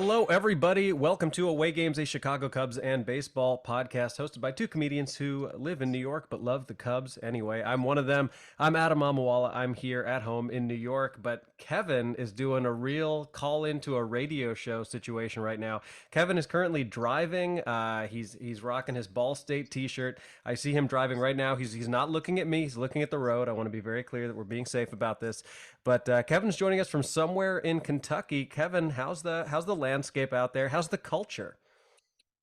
Hello, everybody. Welcome to Away Games, a Chicago Cubs and baseball podcast hosted by two comedians who live in New York but love the Cubs anyway. I'm one of them. I'm Adam Amawala. I'm here at home in New York, but Kevin is doing a real call into a radio show situation right now. Kevin is currently driving. He's rocking his Ball State T-shirt. I see him driving right now. He's not looking at me. He's looking at the road. I want to be very clear that we're being safe about this. But Kevin's joining us from somewhere in Kentucky. Kevin, how's the landscape out there? How's the culture?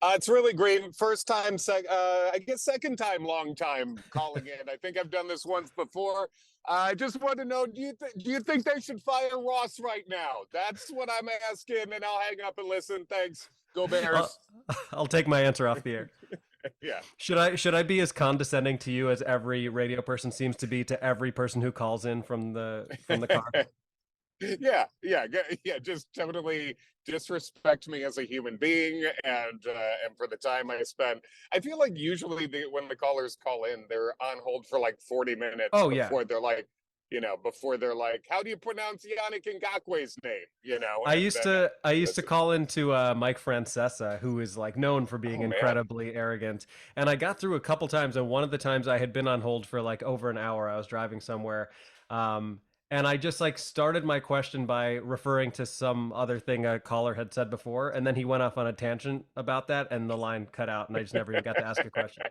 It's really great. First time, I guess second time, long time calling in. I think I've done this once before. I just want to know, do you think they should fire Ross right now? That's what I'm asking, and I'll hang up and listen. Thanks. Go Bears. I'll take my answer off the air. Yeah. Should I be as condescending to you as every radio person seems to be to every person who calls in from the car? Yeah. Just totally disrespect me as a human being, and for the time I spent. I feel like usually when the callers call in, they're on hold for like 40 minutes Oh yeah. before they're like, how do you pronounce Yannick Ngakwe's name? I used to call into Mike Francesa, who is like known for being incredibly arrogant, and I got through a couple times. And one of the times I had been on hold for like over an hour. I was driving somewhere. And I just like started my question by referring to some other thing a caller had said before, and then he went off on a tangent about that, and the line cut out, and I just never even got to ask a question.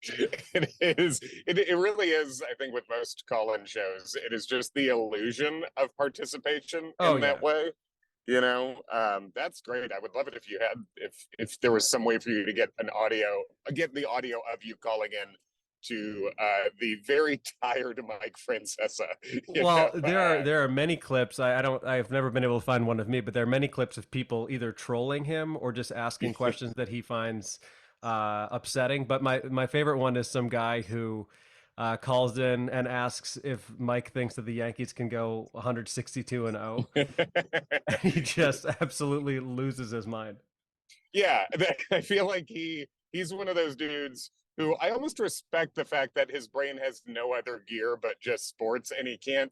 It really is. I think with most call-in shows, it is just the illusion of participation in that way. That's great. I would love it if you had, if there was some way for you to get the audio of you calling in to the very tired Mike Francesa. There are many clips. I've never been able to find one of me, but there are many clips of people either trolling him or just asking questions that he finds upsetting. But my favorite one is some guy who calls in and asks if Mike thinks that the Yankees can go 162-0. He just absolutely loses his mind. Yeah, I feel like he's one of those dudes who I almost respect the fact that his brain has no other gear but just sports, and he can't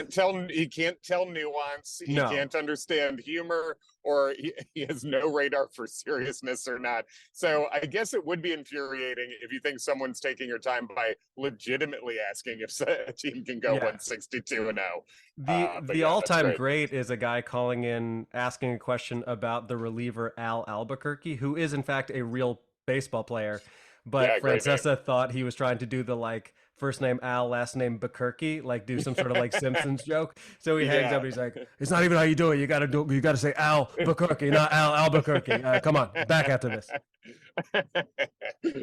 tell nuance, he can't understand humor, or he has no radar for seriousness or not. So I guess it would be infuriating if you think someone's taking your time by legitimately asking if a team can go 162-0. The all-time great is a guy calling in asking a question about the reliever Al Albuquerque, who is in fact a real baseball player. But Francesa thought he was trying to do the like first name Al, last name Bukirky, like do some sort of like Simpsons joke. So he hangs up and he's like, "It's not even how you do it. You got to say Al Bukirky, not Al Albuquerque. Come on, back after this."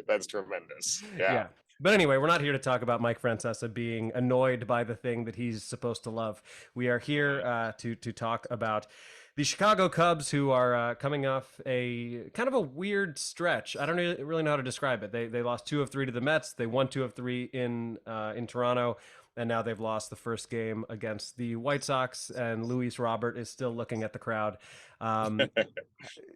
That's tremendous. Yeah. But anyway, we're not here to talk about Mike Francesa being annoyed by the thing that he's supposed to love. We are here to talk about the Chicago Cubs, who are coming off a kind of a weird stretch. I don't really know how to describe it. They lost 2 of 3 to the Mets. They won 2 of 3 in Toronto, and now they've lost the first game against the White Sox. And Luis Robert is still looking at the crowd.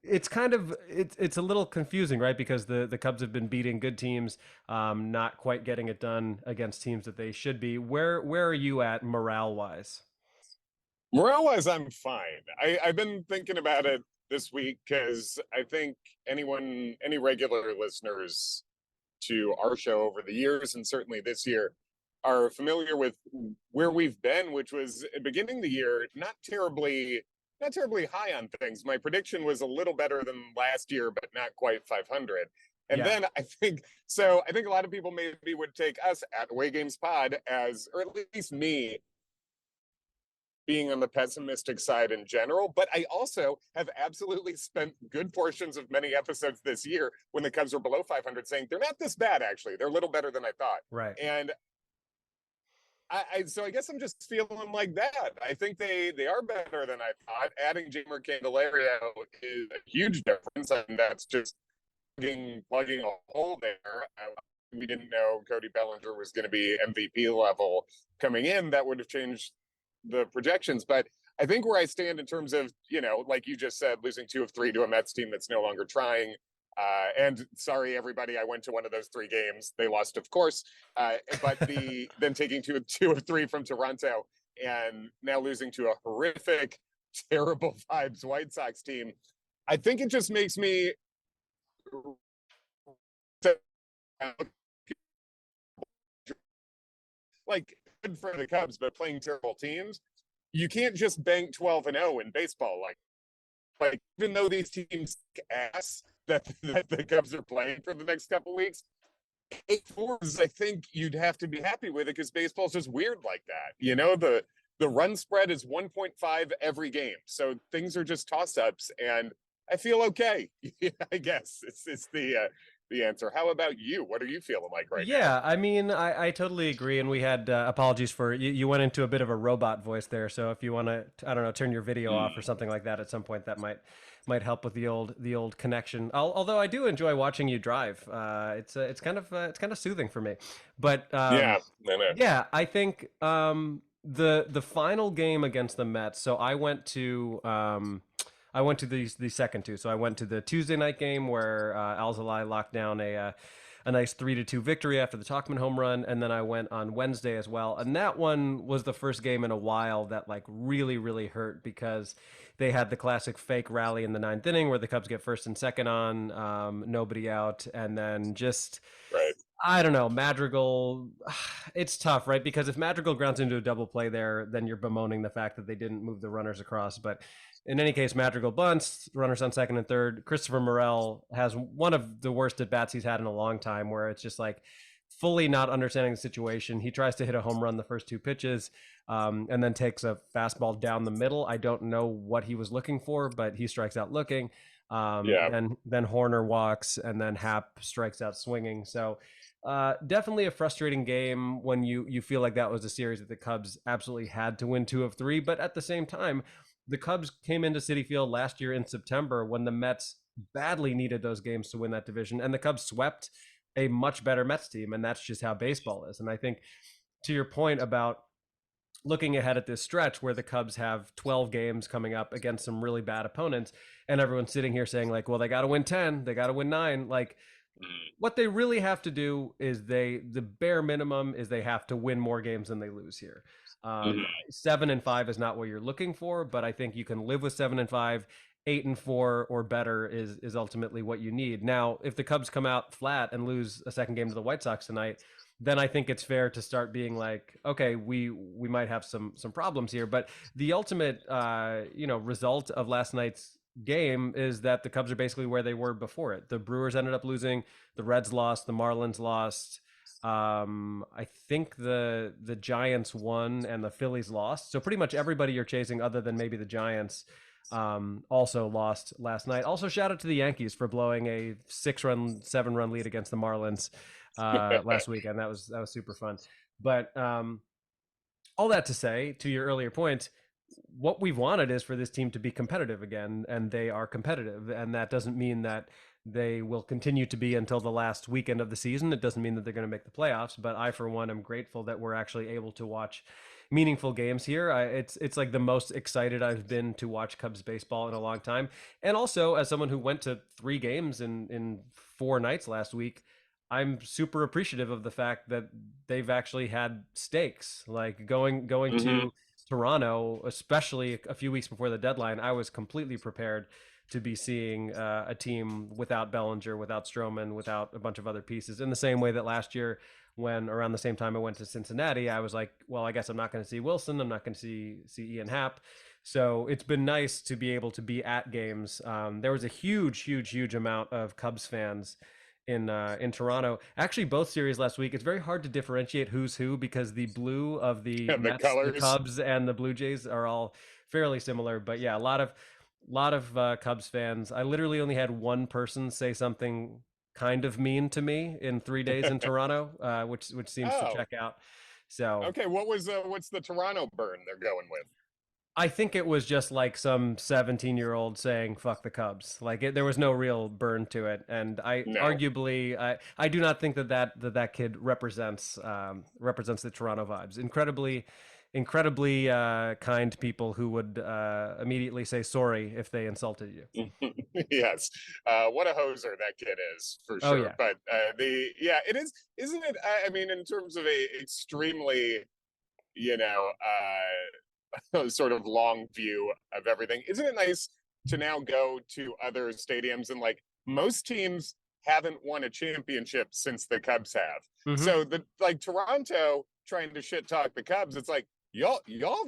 It's a little confusing, right? Because the Cubs have been beating good teams, not quite getting it done against teams that they should be. Where are you at morale wise? Morale-wise, I'm fine. I've been thinking about it this week because I think any regular listeners to our show over the years, and certainly this year, are familiar with where we've been, which was at the beginning of the year, not terribly high on things. My prediction was a little better than last year, but not quite 500. And then I think a lot of people maybe would take us at Away Games Pod as, or at least me, being on the pessimistic side in general. But I also have absolutely spent good portions of many episodes this year when the Cubs were below 500 saying they're not this bad, actually. They're a little better than I thought. Right. And so I guess I'm just feeling like that. I think they are better than I thought. Adding Jamer Candelario is a huge difference, and that's just plugging a hole there. We didn't know Cody Bellinger was going to be MVP level coming in. That would have changed the projections. But I think where I stand in terms of, like you just said, losing 2 of 3 to a Mets team that's no longer trying. And sorry, everybody, I went to one of those 3 games. They lost, of course. But then taking two of 3 from Toronto, and now losing to a horrific terrible vibes White Sox team. I think it just makes me like good for the Cubs, but playing terrible teams. You can't just bank 12-0 in baseball. Like even though these teams ass that the Cubs are playing for the next couple weeks, 8-4s, I think you'd have to be happy with it because baseball's just weird like that. The run spread is 1.5 every game, so things are just toss ups, and I feel okay. I guess it's the answer. How about you? What are you feeling like right now? Yeah, I mean, I totally agree. And we had apologies for you went into a bit of a robot voice there. So if you want to, I don't know, turn your video off or something like that at some point, that might help with the old connection. Although I do enjoy watching you drive. It's kind of soothing for me. But Yeah, no, no. yeah, I think the final game against the Mets. So I went to the second two. So I went to the Tuesday night game where Alzolay locked down a nice 3-2 victory after the Talkman home run, and then I went on Wednesday as well. And that one was the first game in a while that like really really hurt because they had the classic fake rally in the ninth inning where the Cubs get first and second on, nobody out, and then just Right. I don't know, Madrigal. It's tough, right? Because if Madrigal grounds into a double play there, then you're bemoaning the fact that they didn't move the runners across. But in any case, Madrigal bunts, runners on second and third. Christopher Morel has one of the worst at bats he's had in a long time, where it's just like fully not understanding the situation. He tries to hit a home run the first two pitches, and then takes a fastball down the middle. I don't know what he was looking for, but he strikes out looking. Yeah. Then Horner walks, and then Happ strikes out swinging. So definitely a frustrating game when you feel like that was a series that the Cubs absolutely had to win two of three. But at the same time, the Cubs came into Citi Field last year in September when the Mets badly needed those games to win that division, and the Cubs swept a much better Mets team, and that's just how baseball is. And I think to your point about looking ahead at this stretch where the Cubs have 12 games coming up against some really bad opponents, and everyone's sitting here saying like, well, they got to win 10, they got to win 9. Like what they really have to do is the bare minimum is they have to win more games than they lose here. Mhm. 7-5 is not what you're looking for, but I think you can live with 7-5. 8-4 or better is ultimately what you need. Now, if the Cubs come out flat and lose a second game to the White Sox tonight, then I think it's fair to start being like, okay, we might have some problems here. But the ultimate result of last night's game is that the Cubs are basically where they were before it. The Brewers ended up losing, the Reds lost, the Marlins lost. I think the Giants won and the Phillies lost. So pretty much everybody you're chasing, other than maybe the Giants, also lost last night. Also, shout out to the Yankees for blowing a 6-run, 7-run lead against the Marlins last weekend. That was super fun. But all that to say, to your earlier point, what we've wanted is for this team to be competitive again, and they are competitive. And that doesn't mean that they will continue to be until the last weekend of the season. It doesn't mean that they're going to make the playoffs, but I, for one, am grateful that we're actually able to watch meaningful games here. It's like the most excited I've been to watch Cubs baseball in a long time. And also, as someone who went to 3 games in 4 nights last week, I'm super appreciative of the fact that they've actually had stakes. Like going Mhm. to Toronto, especially a few weeks before the deadline, I was completely prepared to be seeing a team without Bellinger, without Stroman, without a bunch of other pieces. In the same way that last year, when around the same time I went to Cincinnati, I was like, well, I guess I'm not going to see Wilson. I'm not going to see Ian Happ. So it's been nice to be able to be at games. There was a huge amount of Cubs fans in Toronto. Actually, both series last week. It's very hard to differentiate who's who because the blue of the The Mets, the colors. Cubs, and the Blue Jays are all fairly similar. But yeah, a lot of Cubs fans. I literally only had one person say something kind of mean to me in 3 days in Toronto, which seems to Oh, check out. So okay. What's the Toronto burn they're going with? I think it was just like some 17-year-old saying "fuck the Cubs." Like there was no real burn to it, and No. I do not think that kid represents the Toronto vibes. Incredibly kind people who would immediately say sorry if they insulted you. Yes. What a hoser that kid is for Oh sure. yeah. But it is, isn't it? I mean, in terms of a extremely, you know, sort of long view of everything. Isn't it nice to now go to other stadiums and like most teams haven't won a championship since the Cubs have. Mm-hmm. So the like Toronto trying to shit talk the Cubs, it's like y'all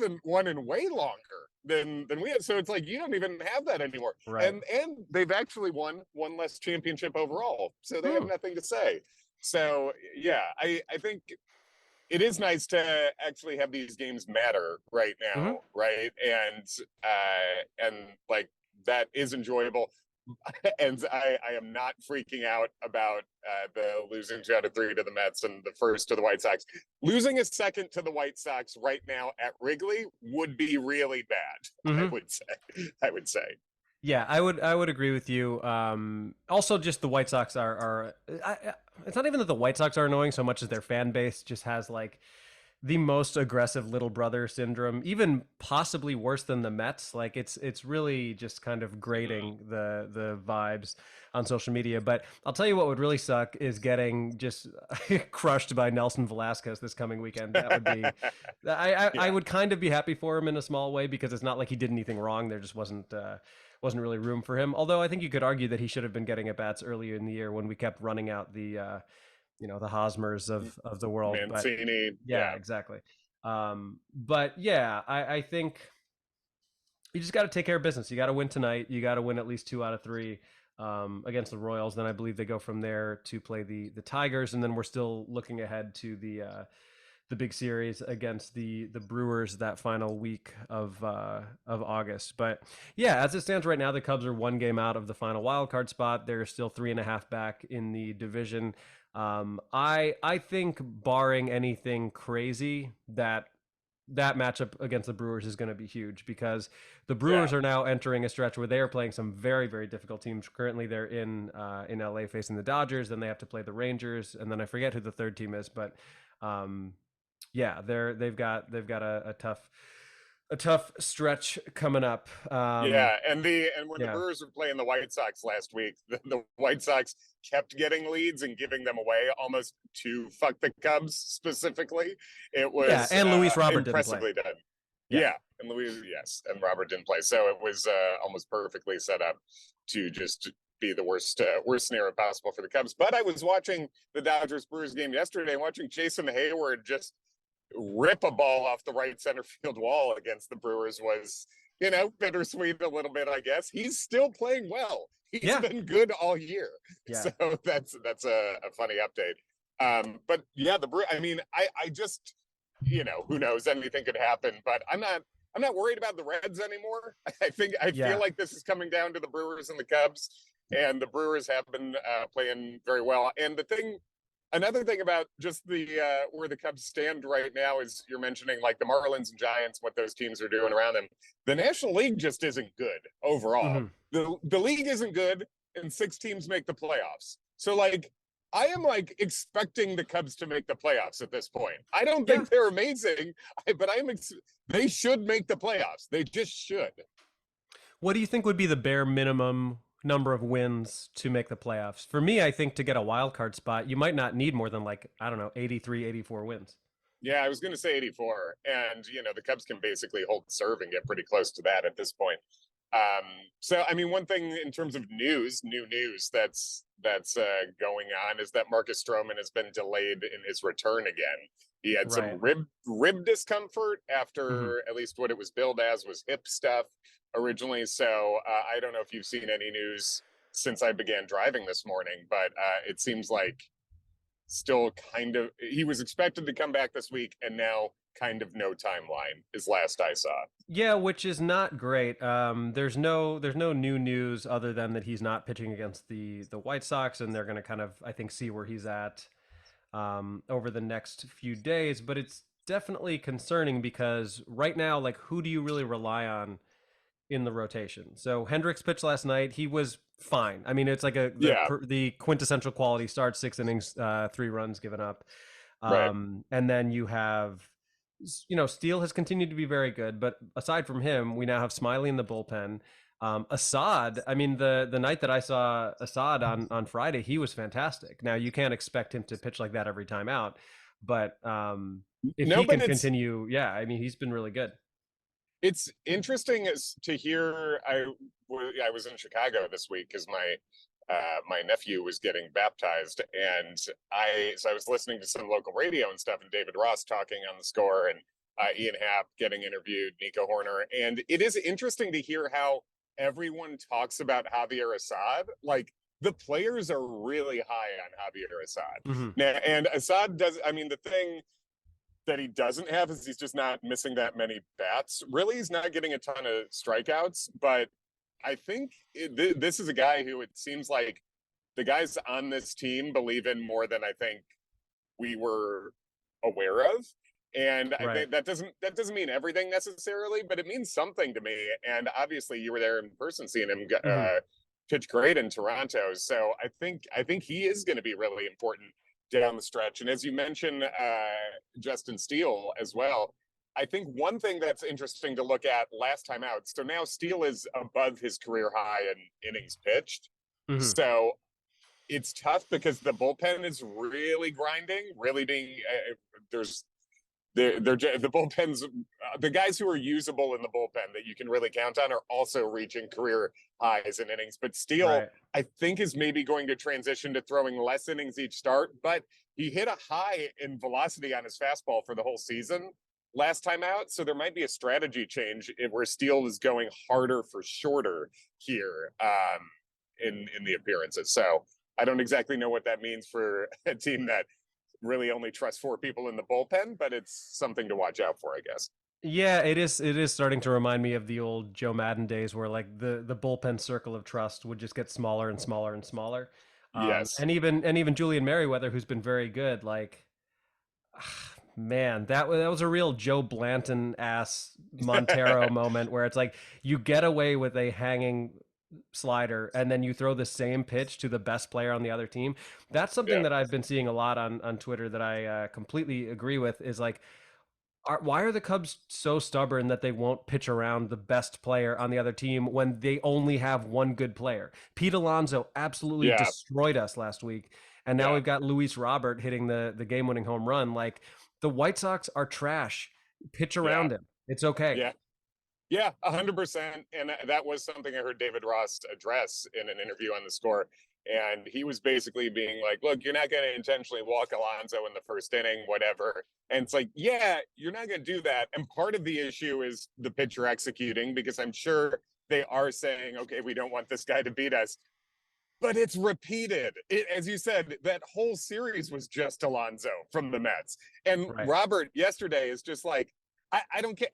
have won in way longer than we have. So it's like you don't even have that anymore. Right. And they've actually won one less championship overall. So they have Hmm. nothing to say. So yeah, I think it is nice to actually have these games matter right Hmm. now, right? And like that is enjoyable. And I am not freaking out about the losing 2 out of 3 to the Mets and the first to the White Sox. Losing a second to the White Sox right now at Wrigley would be really bad. I Hmm. would say. I would say. Yeah, I would agree with you. Also, just the White Sox it's not even that the White Sox are annoying so much as their fan base just has like the most aggressive little brother syndrome, even possibly worse than the Mets. Like it's really just kind of grating the vibes on social media. But I'll tell you what would really suck is getting just crushed by Nelson Velasquez this coming weekend. That would be I Yeah. would kind of be happy for him in a small way because it's not like he did anything wrong. There just wasn't really room for him. Although I think you could argue that he should have been getting at bats earlier in the year when we kept running out the Hosmers of the world. But Mancini. yeah, Yeah. exactly. But yeah, I think you just got to take care of business. You got to win tonight. You got to win at least 2 out of 3 against the Royals. Then I believe they go from there to play the Tigers, and then we're still looking ahead to the big series against the Brewers that final week of August. But yeah, as it stands right now, the Cubs are 1 game out of the final wild card spot. They're still 3.5 back in the division. I think barring anything crazy, that matchup against the Brewers is going to be huge because the Yeah. Brewers are now entering a stretch where they are playing some very, very difficult teams. Currently, they're in LA facing the Dodgers. Then they have to play the Rangers, and then I forget who the third team is, but um, yeah, they've got a tough stretch coming up. Yeah, and when the Yeah, Brewers were playing the White Sox last week, the White Sox kept getting leads and giving them away almost to fuck the Cubs specifically. It yeah, was and Luis Robert didn't play. impressively done. Yeah, Yeah, and Louis, yes, and Robert didn't play, so it was almost perfectly set up to just be the worst scenario possible for the Cubs. But I was watching the Dodgers Brewers game yesterday, and watching Jason Hayward just rip a ball off the right center field wall against the Brewers was, bittersweet a little bit, I guess. He's still playing well. He's yeah, been good all year. yeah, So that's a funny update. But yeah, I mean, I just, who knows, anything could happen, but I'm not worried about the Reds anymore. I feel yeah. like this is coming down to the Brewers and the Cubs, and the Brewers have been playing very well. And another thing about just the where the Cubs stand right now is you're mentioning like the Marlins and Giants, what those teams are doing around them. The National League just isn't good overall. Hmm. The league isn't good, and 6 teams make the playoffs. So like I am like expecting the Cubs to make the playoffs at this point. I don't Yeah. think they're amazing, but they should make the playoffs. They just should. What do you think would be the bare minimum number of wins to make the playoffs? For me, I think to get a wild card spot, you might not need more than like, I don't know, 83, 84 wins. Yeah, I was going to say 84, and the Cubs can basically hold serve and get pretty close to that at this point. Um, so, I mean, one thing in terms of new news that's going on is that Marcus Stroman has been delayed in his return again. He had Right. some rib discomfort Hmm. after at least what it was billed as was hip stuff originally. So I don't know if you've seen any news since I began driving this morning, but it seems like still kind of he was expected to come back this week, and now kind of no timeline is last I saw. Yeah, which is not great. There's no new news other than that he's not pitching against the White Sox, and they're going to kind of I think see where he's at over the next few days. But it's definitely concerning because right now, like, who do you really rely on in the rotation? So Hendricks pitched last night. He was fine. I mean, it's like Yeah, the quintessential quality start, 6 innings, 3 runs given up. right. And then you have, Steele has continued to be very good, but aside from him, we now have Smiley in the bullpen. Assad, I mean, the night that I saw Assad on Friday, he was fantastic. Now you can't expect him to pitch like that every time out, but if No, he but can it's continue, yeah, I mean, he's been really good. It's interesting as to hear. I was in Chicago this week because my nephew was getting baptized, and I was listening to some local radio and stuff, and David Ross talking on the score, and Ian Happ getting interviewed, Nico Horner, and it is interesting to hear how everyone talks about Javier Assad. Like the players are really high on Javier Assad. Hmm. Now, and Assad does. I mean, the thing that he doesn't have is he's just not missing that many bats. Really, he's not getting a ton of strikeouts, but I think this is a guy who it seems like the guys on this team believe in more than I think we were aware of. And I Right. think that doesn't mean everything necessarily, but it means something to me. And obviously, you were there in person seeing him Hmm. pitch great in Toronto. So I think he is going to be really important down the stretch. And as you mentioned, Justin Steele as well. I think one thing that's interesting to look at last time out. So now Steele is above his career high in innings pitched. Hmm. So it's tough because the bullpen is really grinding, really being there's the bullpens, the guys who are usable in the bullpen that you can really count on are also reaching career highs in innings. But Steele, Right. I think, is maybe going to transition to throwing less innings each start. But he hit a high in velocity on his fastball for the whole season last time out. So there might be a strategy change where Steele is going harder for shorter here in the appearances. So I don't exactly know what that means for a team that really only trust four people in the bullpen, but it's something to watch out for, I guess. Yeah, it is. It is starting to remind me of the old Joe Madden days, where like the bullpen circle of trust would just get smaller and smaller and smaller. Yes. And even Julian Merriweather, who's been very good. Like, man, that was a real Joe Blanton ass Montero moment where it's like you get away with a hanging slider and then you throw the same pitch to the best player on the other team. That's something Yeah. that I've been seeing a lot on Twitter that I completely agree with. Is like, why are the Cubs so stubborn that they won't pitch around the best player on the other team when they only have one good player? Pete Alonso absolutely Yeah. destroyed us last week, and now Yeah. we've got Luis Robert hitting the game winning home run. Like, the White Sox are trash. Pitch Yeah. around him. It's okay. Yeah. Yeah, 100%. And that was something I heard David Ross address in an interview on the score. And he was basically being like, look, you're not going to intentionally walk Alonso in the first inning, whatever. And it's like, yeah, you're not going to do that. And part of the issue is the pitcher executing, because I'm sure they are saying, okay, we don't want this guy to beat us. But it's repeated. As you said, that whole series was just Alonso from the Mets. And Right. Robert yesterday is just like, I don't care.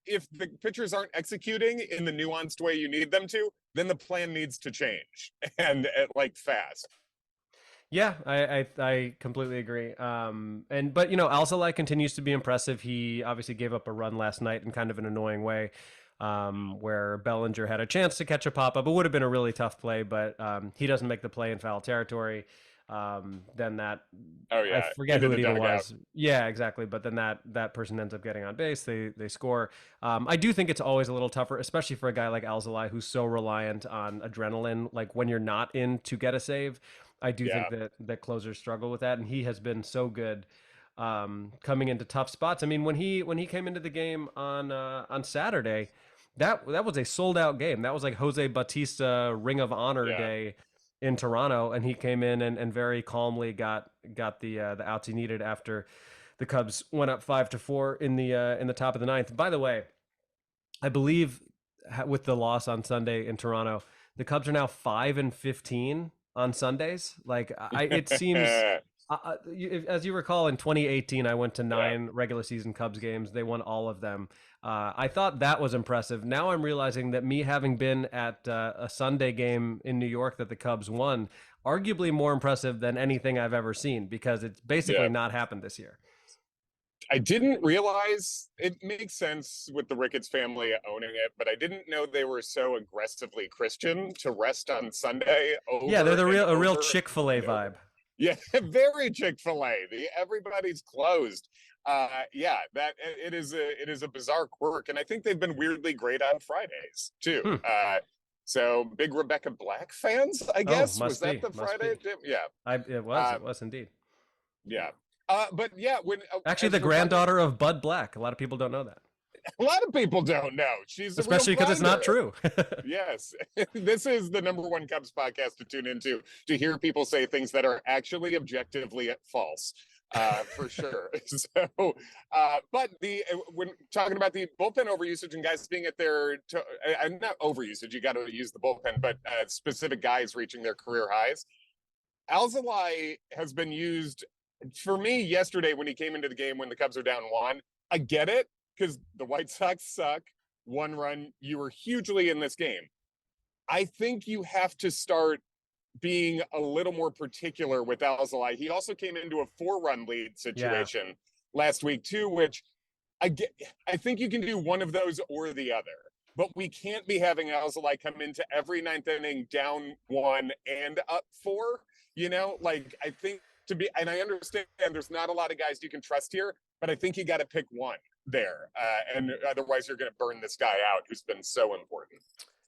If the pitchers aren't executing in the nuanced way you need them to, then the plan needs to change and like fast. Yeah, I completely agree. But Alzolay continues to be impressive. He obviously gave up a run last night in kind of an annoying way, where Bellinger had a chance to catch a pop up. It would have been a really tough play, but he doesn't make the play in foul territory. Then that Oh I yeah, forget into who the it even dugout. was. Yeah, exactly. But then that person ends up getting on base. They score. I do think it's always a little tougher, especially for a guy like Alzolay who's so reliant on adrenaline. Like when you're not in to get a save, I do think Yeah, that closers struggle with that, and he has been so good coming into tough spots. I mean, when he came into the game on Saturday, that was a sold out game. That was like Jose Bautista Ring of Honor yeah, day in Toronto, and he came in and very calmly got the outs he needed after the Cubs went up 5-4 in the top of the ninth. By the way, I believe with the loss on Sunday in Toronto, the Cubs are now 5-15 on Sundays. Like, it seems. yeah. As you recall, in 2018, I went to 9 regular season Cubs games. They won all of them. I thought that was impressive. Now I'm realizing that me having been at a Sunday game in New York that the Cubs won, arguably more impressive than anything I've ever seen, because it's basically Yeah. not happened this year. I didn't realize it makes sense with the Ricketts family owning it, but I didn't know they were so aggressively Christian to rest on Sunday Yeah, they're over the and a real over Chick-fil-A and over. vibe. Yeah, very Chick-fil-A. Everybody's closed. Yeah, that it is a bizarre quirk, and I think they've been weirdly great on Fridays too. Hmm. So big Rebecca Black fans, I Oh, guess. Was must that be, the must Friday? be. Yeah. It Uh, was indeed. yeah. But yeah, when Actually, as the we're talking, granddaughter of Bud Black. A lot of people don't know that. A lot of people don't know. She's a real especially because it's not grinder. true. Yes. This is the number one Cubs podcast to tune into, to hear people say things that are actually objectively false. For sure. So, but when talking about the bullpen overusage and guys being at their, not overusage, you got to use the bullpen, but specific guys reaching their career highs. Alzolay has been used for me yesterday when he came into the game when the Cubs are down one. I get it because the White Sox suck. One run, you were hugely in this game. I think you have to start being a little more particular with Alzolay. He also came into a 4-run lead situation last week too, which I think you can do one of those or the other. But we can't be having Alzolay come into every ninth inning down 1 and up 4. You know, like I think and I understand there's not a lot of guys you can trust here, but I think you got to pick one there. And otherwise you're going to burn this guy out who's been so important.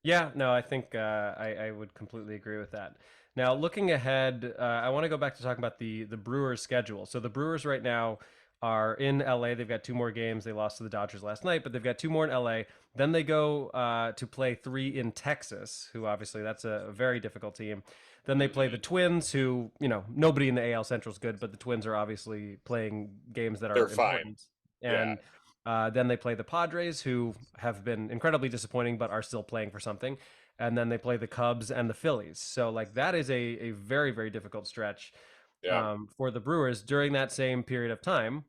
Yeah, no, I think I would completely agree with that. Now, looking ahead, I want to go back to talking about the Brewers schedule. So the Brewers right now are in LA. They've got 2 more games. They lost to the Dodgers last night, but they've got 2 more in LA. Then they go to play 3 in Texas, who obviously that's a very difficult team. Then they play the Twins, who, you know, nobody in the AL Central is good, but the Twins are obviously playing games that are important. Fine. And then they play the Padres, who have been incredibly disappointing, but are still playing for something. And then they play the Cubs and the Phillies. So, like, that is a very, very difficult stretch for the Brewers. During that same period of time,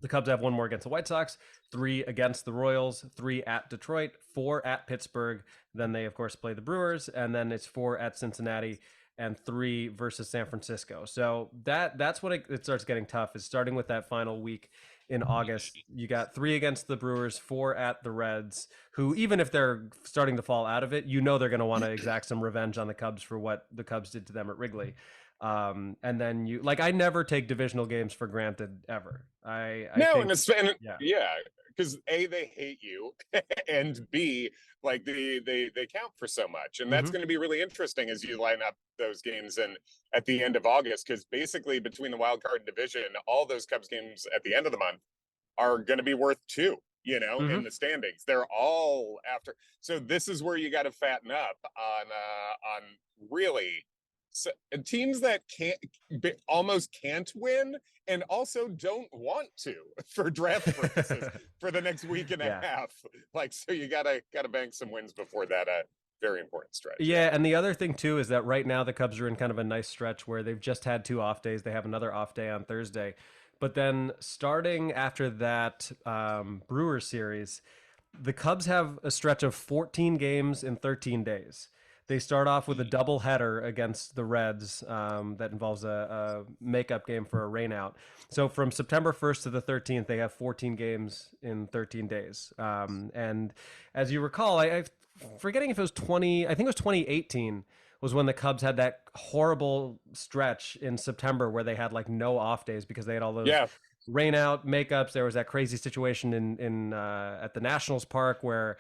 the Cubs have 1 more against the White Sox, 3 against the Royals, 3 at Detroit, 4 at Pittsburgh. Then they, of course, play the Brewers, and then it's 4 at Cincinnati and 3 versus San Francisco. So that's when it starts getting tough, is starting with that final week in August. You got 3 against the Brewers, 4 at the Reds, who, even if they're starting to fall out of it, you know they're going to want to exact some revenge on the Cubs for what the Cubs did to them at Wrigley. And then I never take divisional games for granted ever. I think, because A, they hate you, and B, like they count for so much, and that's going to be really interesting as you line up those games and at the end of August, because basically between the wild card division, all those Cubs games at the end of the month are going to be worth 2. You know, in the standings, they're all after. So this is where you got to fatten up on really. So, teams that almost can't win and also don't want to for draft purposes for the next week and a half. Like, so you gotta bank some wins before that very important stretch. Yeah, and the other thing too is that right now the Cubs are in kind of a nice stretch where they've just had 2 off days. They have another off day on Thursday, but then starting after that Brewers series, the Cubs have a stretch of 14 games in 13 days. They start off with a doubleheader against the Reds that involves a makeup game for a rainout. So from September 1st to the 13th, they have 14 games in 13 days. And as you recall, I'm forgetting if it was I think it was 2018 was when the Cubs had that horrible stretch in September where they had like no off days because they had all those rainout makeups. There was that crazy situation in at the Nationals Park where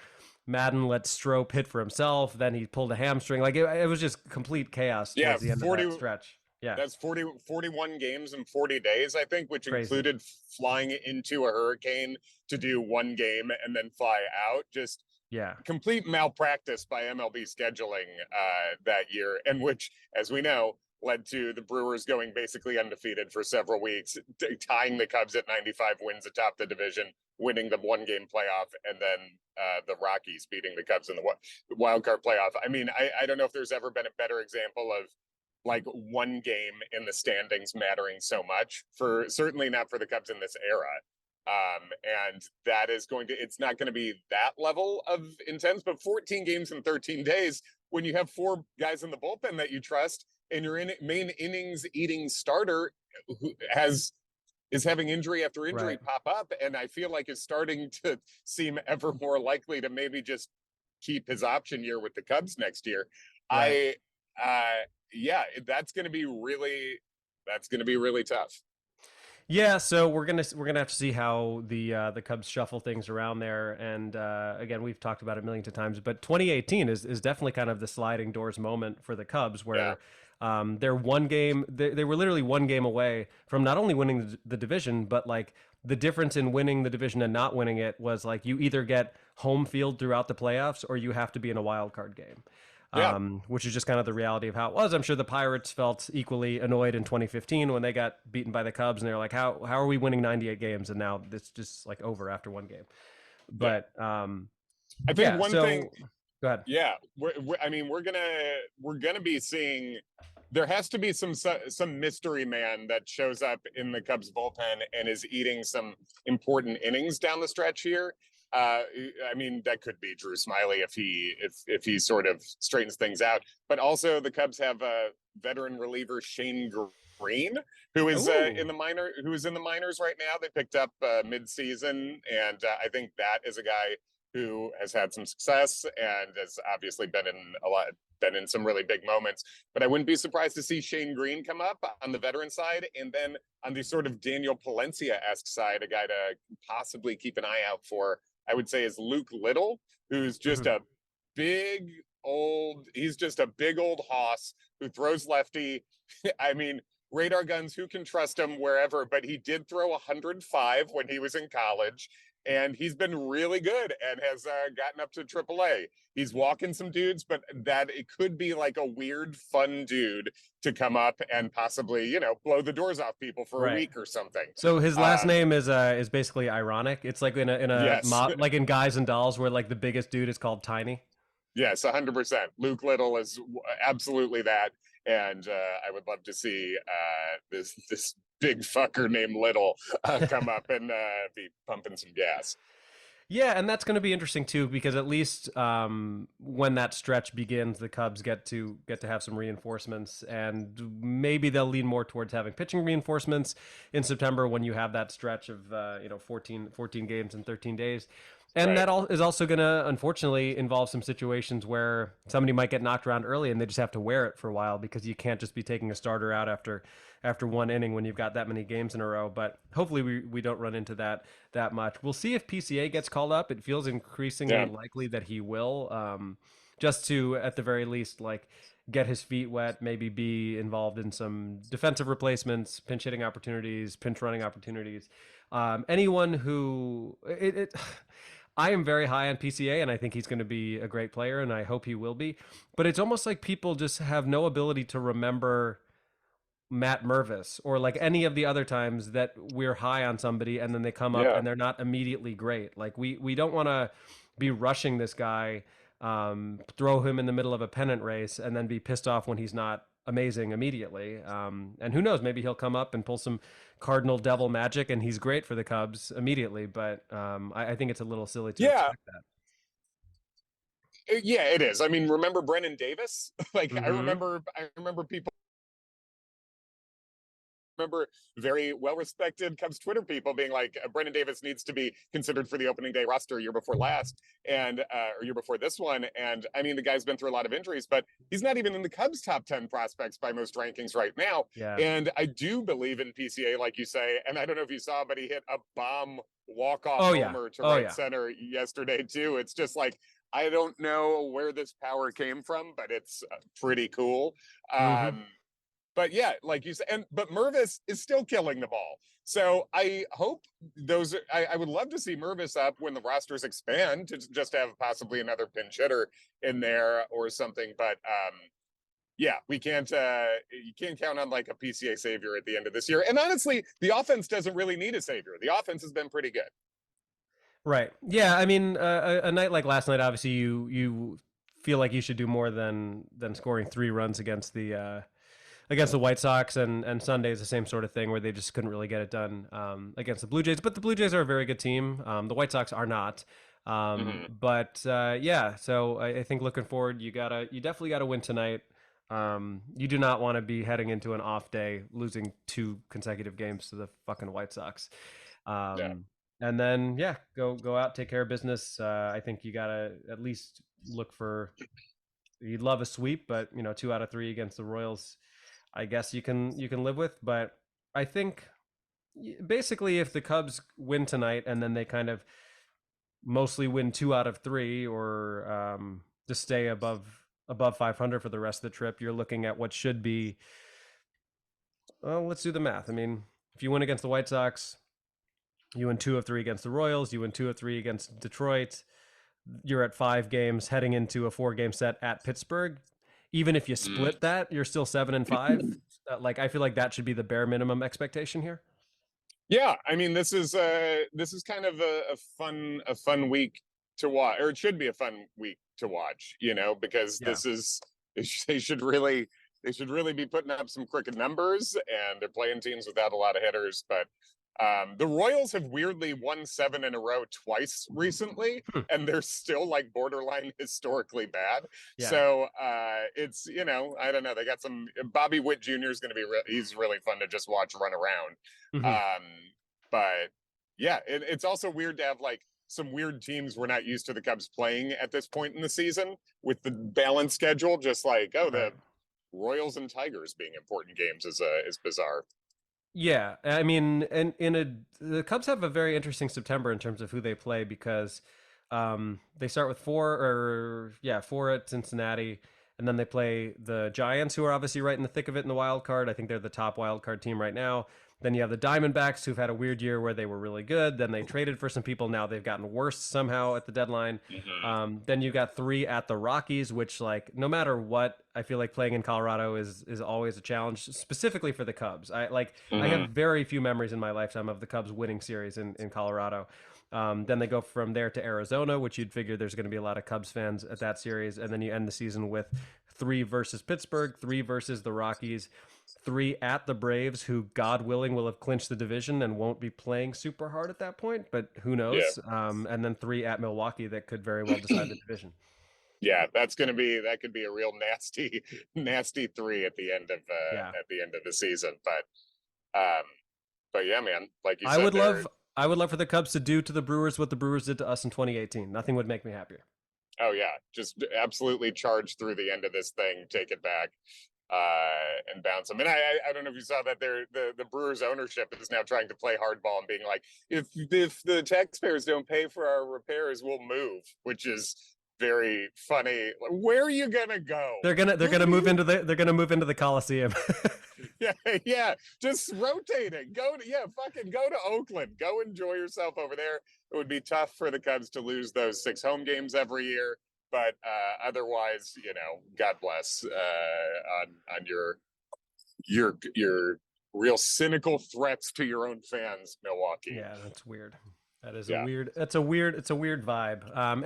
Madden let Strop hit for himself. Then he pulled a hamstring. Like it was just complete chaos towards the end of that stretch. Yeah, that's 41 games in 40 days, I think, which included flying into a hurricane to do 1 game and then fly out. Just complete malpractice by MLB scheduling that year, and which, as we know, led to the Brewers going basically undefeated for several weeks, tying the Cubs at 95 wins atop the division, winning the 1-game playoff, and then the Rockies beating the Cubs in the wild card playoff. I mean, I don't know if there's ever been a better example of like 1 game in the standings mattering so much, for certainly not for the Cubs in this era. And that is it's not going to be that level of intense, but 14 games in 13 days when you have 4 guys in the bullpen that you trust, and your main innings eating starter who is having injury after injury pop up, and I feel like is starting to seem ever more likely to maybe just keep his option year with the Cubs next year. That's going to be really tough. Yeah, so we're gonna have to see how the Cubs shuffle things around there, and again, we've talked about it millions of times, but 2018 is definitely kind of the sliding doors moment for the Cubs, where they're 1 game, they were literally 1 game away from not only winning the division, but like the difference in winning the division and not winning it was like you either get home field throughout the playoffs or you have to be in a wild card game. Yeah, Which is just kind of the reality of how it was. I'm sure the Pirates felt equally annoyed in 2015 when they got beaten by the Cubs, and they're like, how are we winning 98 games and now it's just like over after one game? yeah. But I think yeah, one thing. so go ahead. Yeah, I mean, we're gonna be seeing. There has to be some mystery man that shows up in the Cubs bullpen and is eating some important innings down the stretch here. I mean, that could be Drew Smiley if he sort of straightens things out. But also, the Cubs have a veteran reliever Shane Green, who is Ooh. who is in the minors right now. They picked up mid-season, and I think that is a guy who has had some success and has obviously been in some really big moments. But I wouldn't be surprised to see Shane Green come up on the veteran side, and then on the sort of Daniel Palencia-esque side, a guy to possibly keep an eye out for, I would say, is Luke Little, who's just Mhm. he's just a big old hoss who throws lefty. I mean, radar guns, who can trust him wherever, but he did throw 105 when he was in college, and he's been really good and has gotten up to AAA. He's walking some dudes, but that it could be like a weird, fun dude to come up and possibly, blow the doors off people for a Right. week or something. So his last Um, name is basically ironic. It's like in a yes, like in Guys and Dolls where like the biggest dude is called Tiny. yes, 100%. Luke Little is absolutely that, and I would love to see this big fucker named Little come up and be pumping some gas. Yeah, and that's going to be interesting too because at least when that stretch begins, the Cubs get to have some reinforcements, and maybe they'll lean more towards having pitching reinforcements in September when you have that stretch of 14 games in 13 days. And Right. that all is also going to unfortunately involve some situations where somebody might get knocked around early and they just have to wear it for a while because you can't just be taking a starter out after one inning when you've got that many games in a row. But hopefully we don't run into that much. We'll see if PCA gets called up. It feels increasingly Yeah. likely that he will, just to at the very least like get his feet wet, maybe be involved in some defensive replacements, pinch hitting opportunities, pinch running opportunities. Anyone who it I am very high on PCA, and I think he's going to be a great player, and I hope he will be. But it's almost like people just have no ability to remember Matt Mervis or like any of the other times that we're high on somebody and then they come up Yeah. and they're not immediately great. Like we don't want to be rushing this guy, throw him in the middle of a pennant race and then be pissed off when he's not amazing immediately. And who knows, maybe he'll come up and pull some Cardinal Devil magic and he's great for the Cubs immediately. But I think it's a little silly to Yeah. expect that. Yeah, it is. I mean, remember Brennan Davis? Like Mm-hmm. I remember people remember very well respected Cubs Twitter people being like, Brennan Davis needs to be considered for the opening day roster year before last and or year before this one. And I mean, the guy's been through a lot of injuries, but he's not even in the Cubs top 10 prospects by most rankings right now. Yeah. And I do believe in PCA, like you say. And I don't know if you saw, but he hit a bomb walk-off Oh yeah. homer to Oh right yeah. center yesterday too. It's just like, I don't know where this power came from, but it's pretty cool. Mm-hmm. But yeah, like you said, but Mervis is still killing the ball. So I hope I would love to see Mervis up when the rosters expand to just have possibly another pinch hitter in there or something. But yeah, you can't count on like a PCA savior at the end of this year. And honestly, the offense doesn't really need a savior. The offense has been pretty good. Right. Yeah. I mean, a night like last night, obviously, you feel like you should do more than scoring 3 runs against the White Sox, and Sunday is the same sort of thing where they just couldn't really get it done against the Blue Jays. But the Blue Jays are a very good team. The White Sox are not. Mm-hmm. But yeah, so I think looking forward, you definitely gotta win tonight. You do not want to be heading into an off day, losing 2 consecutive games to the fucking White Sox. Yeah. Um, and then yeah, go out, take care of business. I think you gotta at least look for. You'd love a sweep, but 2 out of 3 against the Royals, I guess you can live with. But I think basically if the Cubs win tonight and then they kind of mostly win 2 out of 3 or just stay above 500 for the rest of the trip, you're looking at what should be. Well, let's do the math. I mean, if you win against the White Sox, You win 2 of 3 against the Royals. You win 2 of 3 against Detroit. You're at 5 games heading into a 4 game set at Pittsburgh. Even if you Mm. split that, you're still 7-5. Like I feel like that should be the bare minimum expectation here. Yeah, I mean this is kind of a fun week to watch, or it should be a fun week to watch, because Yeah. they should really be putting up some crooked numbers, and they're playing teams without a lot of hitters. But the Royals have weirdly won 7 in a row twice recently, Hmm. and they're still like borderline historically bad. Yeah. So it's I don't know. They got some Bobby Witt Jr. is going to be he's really fun to just watch run around. Hmm. Um, but yeah, it's also weird to have like some weird teams we're not used to the Cubs playing at this point in the season with the balanced schedule. Just like the Right. Royals and Tigers being important games is bizarre. Yeah, I mean, and the Cubs have a very interesting September in terms of who they play because they start with four at Cincinnati, and then they play the Giants, who are obviously right in the thick of it in the wild card. I think they're the top wild card team right now. Then you have the Diamondbacks, who've had a weird year where they were really good. Then they traded for some people. Now they've gotten worse somehow at the deadline. Mm-hmm. Then you got 3 at the Rockies, which like no matter what, I feel like playing in Colorado is always a challenge, specifically for the Cubs. I have Mm-hmm. very few memories in my lifetime of the Cubs winning series in Colorado. Then they go from there to Arizona, which you'd figure there's going to be a lot of Cubs fans at that series, and then you end the season with 3 versus Pittsburgh, 3 versus the Rockies, 3 at the Braves, who God willing will have clinched the division and won't be playing super hard at that point, but who Yeah. knows? And then 3 at Milwaukee that could very well decide the division. Yeah, that could be a real nasty nasty 3 Yeah, at the end of the season. Um but yeah, man, like you I said, would they're love I would love for the Cubs to do to the Brewers what the Brewers did to us in 2018. Nothing would make me happier. oh yeah, just absolutely charge through the end of this thing, take it back, and bounce them. And I don't know if you saw that the Brewers ownership is now trying to play hardball and being like, if the taxpayers don't pay for our repairs, we'll move, which is very funny. Where are you gonna go? They're gonna move into the Coliseum. Yeah, yeah, just rotating. Fucking go to Oakland. Go enjoy yourself over there. It would be tough for the Cubs to lose those 6 home games every year, but otherwise, God bless on your real cynical threats to your own fans, Milwaukee. Yeah, that's weird. That is a Yeah, weird. It's a weird vibe.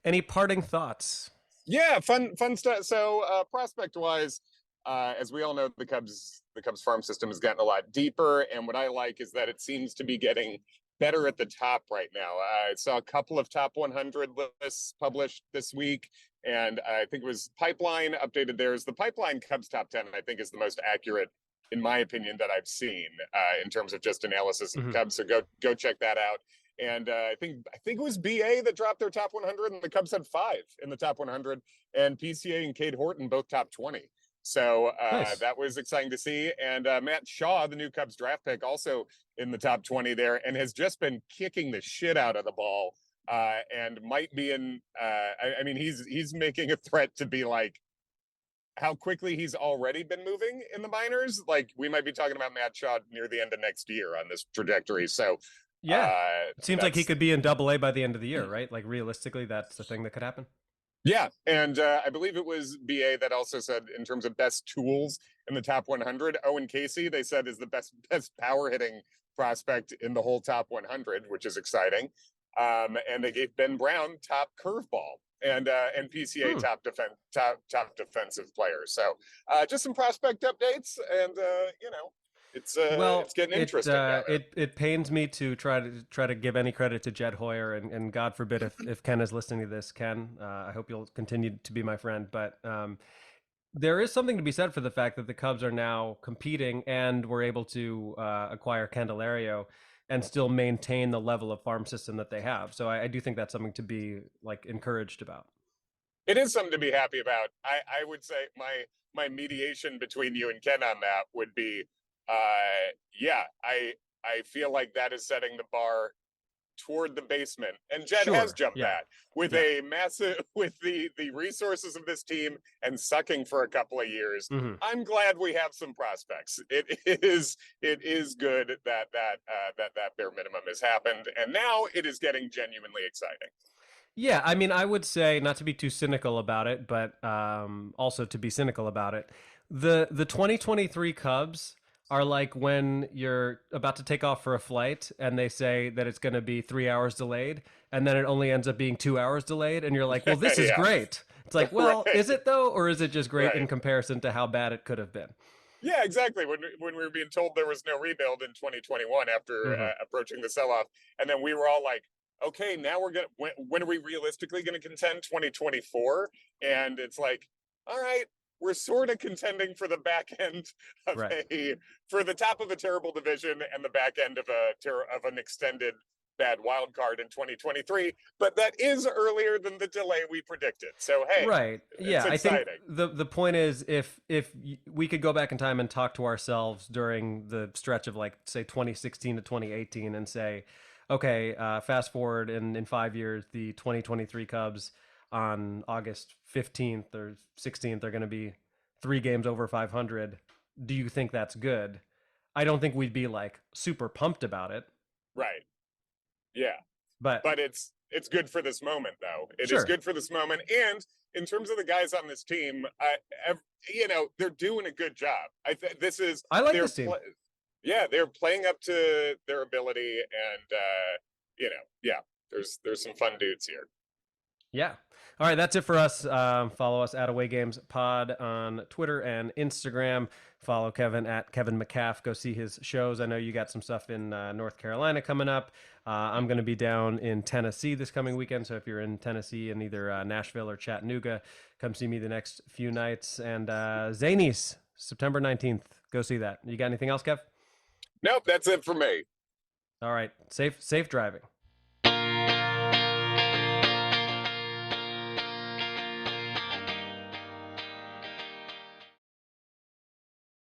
Any parting thoughts? yeah, fun stuff. So prospect wise, as we all know, the Cubs farm system has gotten a lot deeper, and what I like is that it seems to be getting better at the top right now. I saw a couple of top 100 lists published this week, and I think it was Pipeline updated theirs. The Pipeline Cubs top 10, I think, is the most accurate, in my opinion, that I've seen in terms of just analysis of the Mm-hmm. Cubs. So go check that out. And I think it was BA that dropped their top 100, and the Cubs had 5 in the top 100, and PCA and Cade Horton both top 20. So Nice. that was exciting to see. And Matt Shaw, the new Cubs draft pick, also in the top 20 there, and has just been kicking the shit out of the ball, and might be in. I mean, he's making a threat to be like how quickly he's already been moving in the minors. Like we might be talking about Matt Shaw near the end of next year on this trajectory. So Yeah, it seems like he that's could be in Double A by the end of the year, right? Like realistically, that's the thing that could happen. yeah, and I believe it was BA that also said in terms of best tools in the top 100, Owen Casey they said is the best power hitting prospect in the whole top 100, which is exciting. And they gave Ben Brown top curveball and PCA Hmm. top defensive player. So just some prospect updates, and Well, it's getting interesting down there. it pains me to try to give any credit to Jed Hoyer, and God forbid if Ken is listening to this, Ken, I hope you'll continue to be my friend. But there is something to be said for the fact that the Cubs are now competing and were able to acquire Candelario and still maintain the level of farm system that they have. So I do think that's something to be like encouraged about. It is something to be happy about. I would say my mediation between you and Ken on that would be, yeah, I feel like that is setting the bar toward the basement, and Jed has Sure. jumped Yeah. that with Yeah. a massive with the resources of this team and sucking for a couple of years. Hmm. I'm glad we have some prospects. It is good that bare minimum has happened, and now it is getting genuinely exciting. Yeah, I mean, I would say not to be too cynical about it, but also to be cynical about it. The 2023 Cubs are like when you're about to take off for a flight and they say that it's going to be 3 hours delayed, and then it only ends up being 2 hours delayed, and you're like, well, this is Yeah, great. It's like, well, right, is it though, or is it just great in right. comparison to how bad it could have been? Yeah, exactly. When we were being told there was no rebuild in 2021 after Hmm. approaching the sell off, and then we were all like, okay, now we're gonna when are we realistically going to contend 2024? And it's like, all right, we're sort of contending for the back end of Right. a for the top of a terrible division and the back end of of an extended bad wild card in 2023, but that is earlier than the delay we predicted. So hey, Right. it's Yeah, I think exciting. the point is if we could go back in time and talk to ourselves during the stretch of like say 2016 to 2018 and say, okay, fast forward in 5 years, the 2023 Cubs on August 15th or 16th are going to be 3 games over 500. Do you think that's good? I don't think we'd be like super pumped about it, Right. Yeah. but But it's good for this moment, though. It is sure. good for this moment, and in terms of the guys on this team, they're doing a good job. This is I like they're this team. yeah, they're playing up to their ability, and yeah, there's some fun dudes here. Yeah. All right, that's it for us. Follow us at Away Games Pod on Twitter and Instagram. Follow Kevin at Kevin McCaff. Go see his shows. I know you got some stuff in North Carolina coming up. I'm going to be down in Tennessee this coming weekend. So if you're in Tennessee in either Nashville or Chattanooga, come see me the next few nights. And Zanies, September 19th. Go see that. You got anything else, Kev? Nope, that's it for me. All right. Safe driving.